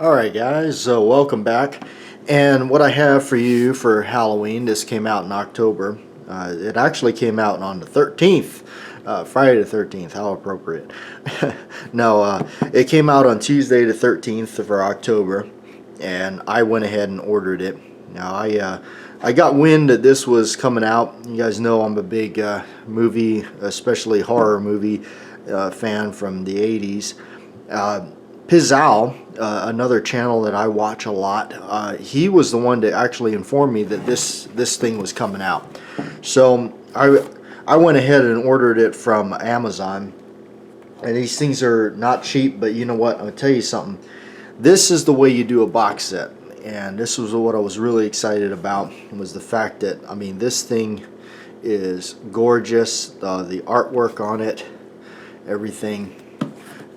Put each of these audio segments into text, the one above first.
Alright guys, so welcome back, and what I have for you for Halloween, this came out in October. It actually came out on the 13th, Friday the 13th, how appropriate. No, it came out on Tuesday the 13th of October, and I went ahead and ordered it. Now I got wind that this was coming out. You guys know I'm a big movie, especially horror movie fan from the 80s. Pizzal, another channel that I watch a lot, he was the one that actually informed me that this thing was coming out. So I went ahead and ordered it from Amazon, and these things are not cheap, but you know what, I'll tell you something. This is the way you do a box set, and this was what I was really excited about, was the fact that, I mean, this thing is gorgeous. The artwork on it, everything,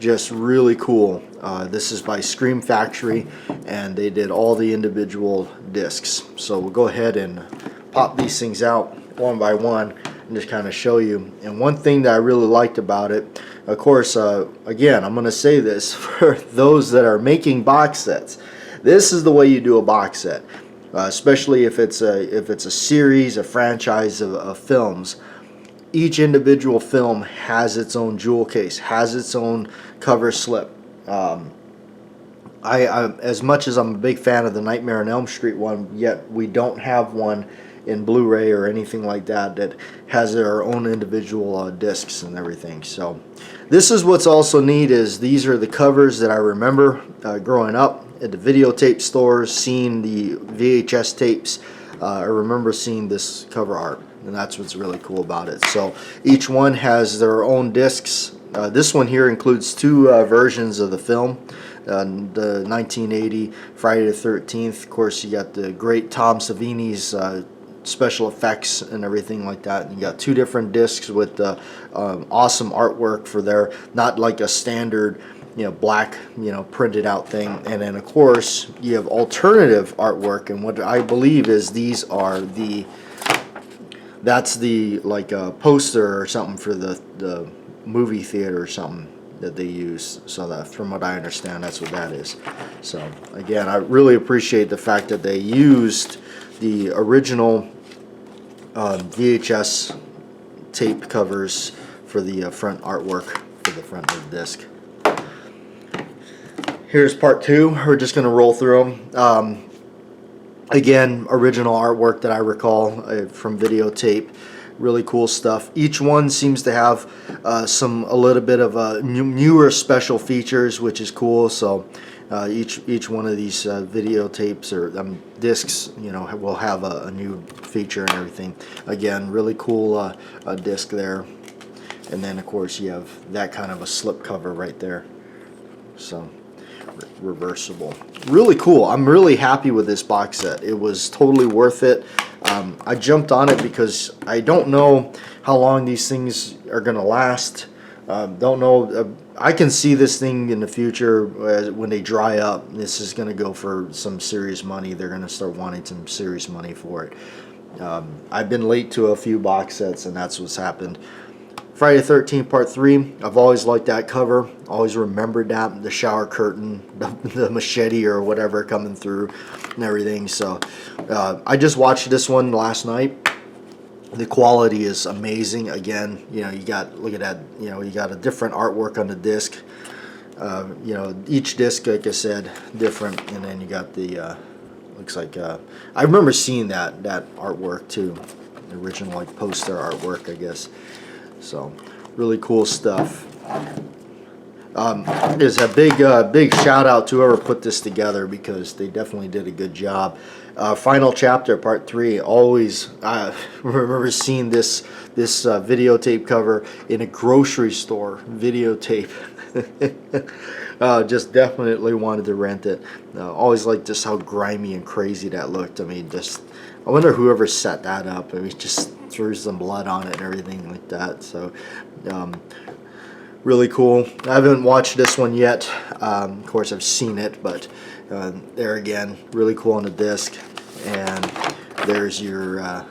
just really cool. This is by Scream Factory, and they did all the individual discs. So we'll go ahead and pop these things out one by one and just kind of show you. And one thing that I really liked about it, of course, again, I'm going to say this for those that are making box sets. This is the way you do a box set, especially if it's a series, a franchise of films. Each individual film has its own jewel case, has its own cover slip. As much as I'm a big fan of the Nightmare on Elm Street one, yet we don't have one in Blu-ray or anything like that that has their own individual discs and everything. So this is what's also neat, is these are the covers that I remember growing up at the videotape stores, seeing the VHS tapes. I remember seeing this cover art, and that's what's really cool about it. So each one has their own discs. This one here includes two versions of the film. The 1980 Friday the 13th. Of course, you got the great Tom Savini's special effects and everything like that. And you got two different discs with awesome artwork for their, not like a standard, black, printed out thing. And then of course you have alternative artwork, and what I believe is these are that's the like a poster or something for the movie theater or something that they use. So that, from what I understand, that's what that is. So again, I really appreciate the fact that they used the original VHS tape covers for the front artwork for the front of the disc. Here's part two. We're just going to roll through them. Again, original artwork that I recall from videotape. Really cool stuff. Each one seems to have a little bit of newer special features, which is cool. So each one of these videotapes or discs, will have a new feature and everything. Again, really cool disc there. And then of course you have that kind of a slip cover right there. So reversible. Really cool. I'm really happy with this box set. It was totally worth it. I jumped on it because I don't know how long these things are going to last. Don't know. I can see this thing in the future when they dry up. This is going to go for some serious money. They're going to start wanting some serious money for it. I've been late to a few box sets, and that's what's happened. Friday the 13th Part 3, I've always liked that cover, always remembered that, the shower curtain, the machete or whatever coming through and everything. So I just watched this one last night. The quality is amazing. Again, you got, look at that, you got a different artwork on the disc. Each disc, like I said, different, and then you got the, looks like, I remember seeing that artwork too, the original like poster artwork, I guess. So really cool stuff. There's a big shout out to whoever put this together, because they definitely did a good job. Final chapter, part 3. Always, I remember seeing this videotape cover in a grocery store. Videotape. Just definitely wanted to rent it. Always liked just how grimy and crazy that looked. I mean, I wonder whoever set that up. I mean, just threw some blood on it and everything like that. So really cool. I haven't watched this one yet. Of course I've seen it, but there again, really cool on the disc. And there's your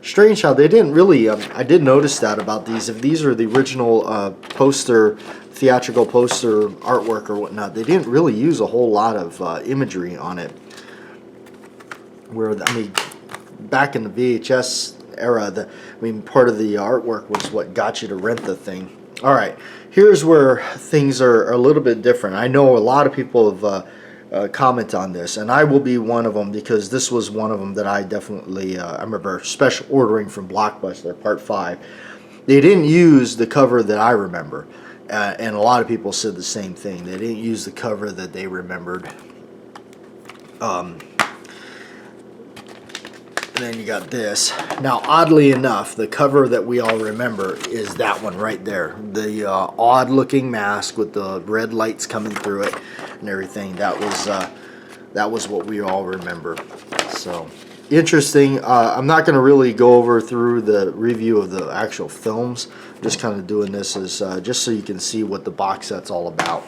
strange how they didn't really I did notice that about these. If these are the original poster theatrical poster artwork or whatnot, they didn't really use a whole lot of imagery on it. Where, I mean, back in the VHS era, part of the artwork was what got you to rent the thing. All right, here's where things are a little bit different. I know a lot of people have comment on this, and I will be one of them, because this was one of them that I definitely I remember special ordering from Blockbuster Part 5. They didn't use the cover that I remember, and a lot of people said the same thing. They didn't use the cover that they remembered. And then you got this. Now, oddly enough, the cover that we all remember is that one right there. The odd-looking mask with the red lights coming through it and everything. That was what we all remember. So, interesting. I'm not going to really go over through the review of the actual films. I'm just kind of doing this as just so you can see what the box set's all about.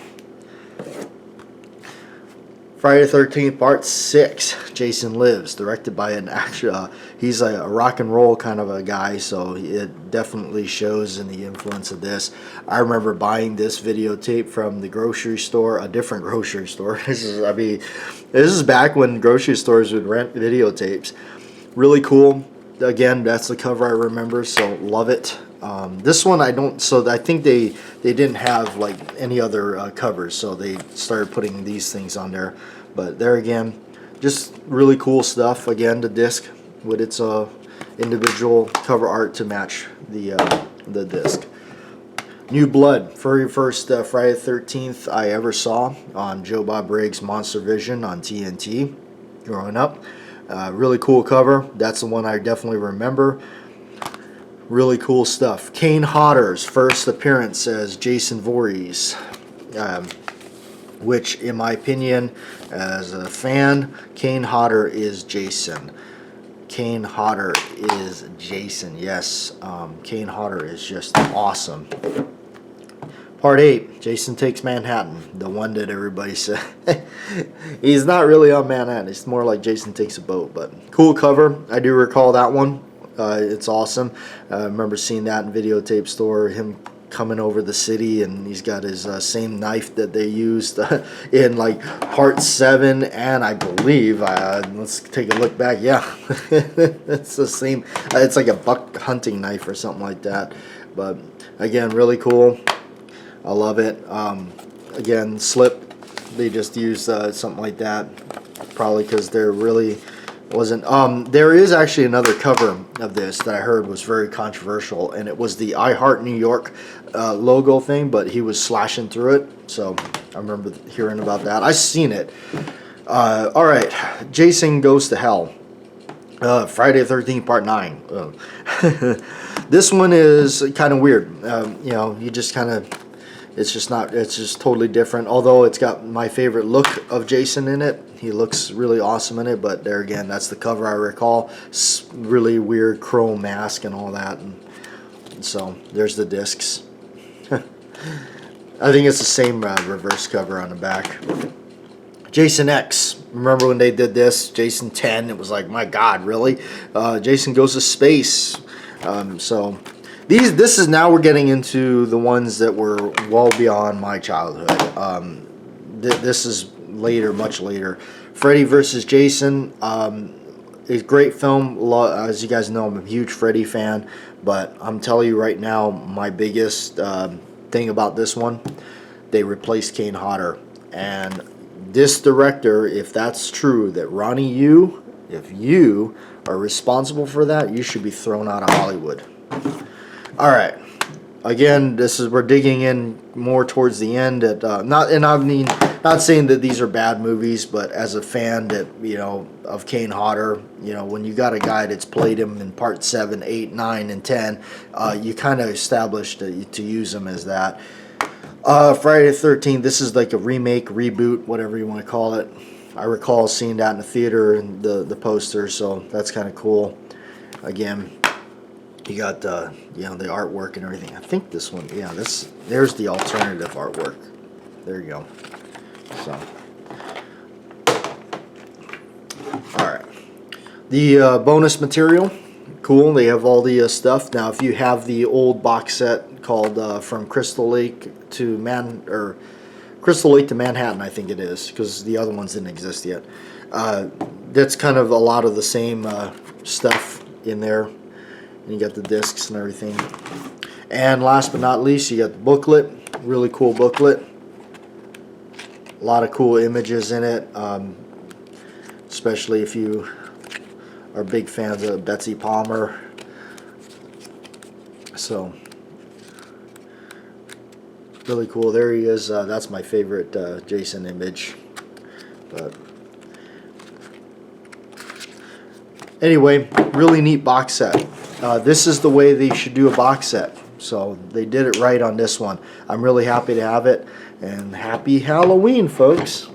Friday the 13th, Part 6, Jason Lives, directed by an actor. He's a rock and roll kind of a guy, so it definitely shows in the influence of this. I remember buying this videotape from the grocery store, a different grocery store. This is back when grocery stores would rent videotapes. Really cool. Again, that's the cover I remember, so love it. This one I don't, so I think they didn't have like any other covers, so they started putting these things on there. But there again, just really cool stuff. Again, the disc with its individual cover art to match the disc. New Blood, very first Friday the 13th I ever saw on Joe Bob Briggs' Monster Vision on TNT growing up. Really cool cover. That's the one I definitely remember. Really cool stuff. Kane Hodder's first appearance as Jason Voorhees, which, in my opinion, as a fan, Kane Hodder is Jason. Kane Hodder is Jason. Yes, Kane Hodder is just awesome. Part 8, Jason Takes Manhattan, the one that everybody said. He's not really on Manhattan. It's more like Jason Takes a Boat, but cool cover. I do recall that one. It's awesome. I remember seeing that in videotape store, him coming over the city, and he's got his same knife that they used in like Part 7, and I believe, let's take a look back, yeah, it's the same, it's like a buck hunting knife or something like that. But again, really cool. I love it. Again, Slip, they just used something like that, probably because they're really wasn't. There is actually another cover of this that I heard was very controversial, and it was the I Heart New York logo thing, but he was slashing through it, so I remember hearing about that. I seen it. All right, Jason Goes to Hell, Friday the 13th, Part 9. This one is kind of weird. You know, you just kind of, it's just totally different, although it's got my favorite look of Jason in it. He looks really awesome in it, but there again, that's the cover I recall. It's really weird chrome mask and all that, and so there's the discs. I think it's the same reverse cover on the back. Jason X, remember when they did this? Jason 10, it was like, my God, really? Jason Goes to Space. So this is, now we're getting into the ones that were well beyond my childhood. This is later, much later. Freddy vs. Jason, a great film. As you guys know, I'm a huge Freddy fan, but I'm telling you right now, my biggest thing about this one, they replaced Kane Hodder. And this director, if that's true, that Ronnie Yu, if you are responsible for that, you should be thrown out of Hollywood. All right. Again, we're digging in more towards the end. Not saying that these are bad movies, but as a fan of Kane Hodder, when you got a guy that's played him in Part 7, 8, 9, and 10, you kind of established to use him as that. Friday the 13th, this is like a remake, reboot, whatever you want to call it. I recall seeing that in the theater and the poster, so that's kind of cool. Again, you got the artwork and everything. I think this one, yeah, there's the alternative artwork. There you go. So, all right, the bonus material, cool. They have all the stuff. Now, if you have the old box set called From Crystal Lake to Crystal Lake to Manhattan, I think it is, because the other ones didn't exist yet. That's kind of a lot of the same stuff in there. And you got the discs and everything. And last but not least, you got the booklet. Really cool booklet. A lot of cool images in it, especially if you are big fans of Betsy Palmer. So really cool. There he is. That's my favorite Jason image. But anyway, really neat box set. This is the way they should do a box set. So they did it right on this one. I'm really happy to have it. And happy Halloween, folks.